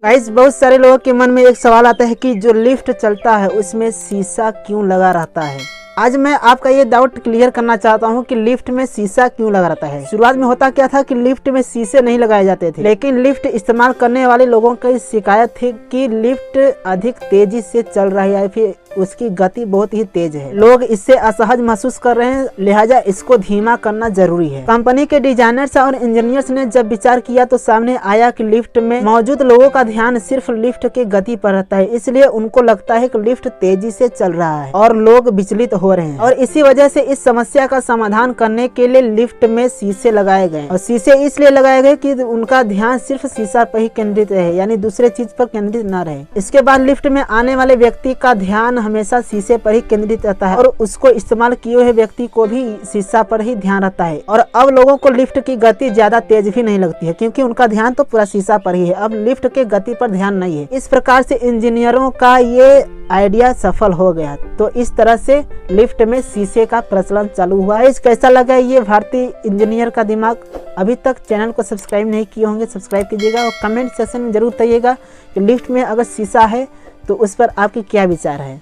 Guys, बहुत सारे लोगों के मन में एक सवाल आता है कि जो लिफ्ट चलता है उसमें शीशा क्यों लगा रहता है। आज मैं आपका ये डाउट क्लियर करना चाहता हूँ कि लिफ्ट में शीशा क्यों लगा रहता है। शुरुआत में होता क्या था कि लिफ्ट में शीशे नहीं लगाए जाते थे, लेकिन लिफ्ट इस्तेमाल करने वाले लोगों की शिकायत थी कि लिफ्ट अधिक तेजी से चल रही है, फिर उसकी गति बहुत ही तेज है। लोग इससे असहज महसूस कर रहे हैं, लिहाजा इसको धीमा करना जरूरी है। कंपनी के डिजाइनर्स और इंजीनियर्स ने जब विचार किया तो सामने आया कि लिफ्ट में मौजूद लोगों का ध्यान सिर्फ लिफ्ट की गति पर रहता है, इसलिए उनको लगता है कि लिफ्ट तेजी से चल रहा है और लोग विचलित हो रहे हैं। और इसी वजह से इस समस्या का समाधान करने के लिए लिफ्ट में शीशे लगाए गए। और शीशे इसलिए लगाए गए कि उनका ध्यान सिर्फ शीशा पर ही केंद्रित रहे, यानी दूसरे चीज पर केंद्रित न रहे। इसके बाद लिफ्ट में आने वाले व्यक्ति का ध्यान हमेशा शीशे पर ही केंद्रित रहता है और उसको इस्तेमाल किए हुए व्यक्ति को भी शीशा पर ही ध्यान रहता है। और अब लोगों को लिफ्ट की गति ज्यादा तेज भी नहीं लगती है, क्योंकि उनका ध्यान तो पूरा शीशा पर ही है। अब लिफ्ट के गति पर ध्यान नहीं है। इस प्रकार से इंजीनियरों का ये आइडिया सफल हो गया। तो इस तरह से लिफ्ट में शीशे का प्रचलन चालू हुआ है। कैसा लगा ये भारतीय इंजीनियर का दिमाग? अभी तक चैनल को सब्सक्राइब नहीं किए होंगे, सब्सक्राइब कीजिएगा और कमेंट सेक्शन में जरूर बताइएगा कि लिफ्ट में अगर शीशा है तो उस पर आपके क्या विचार है।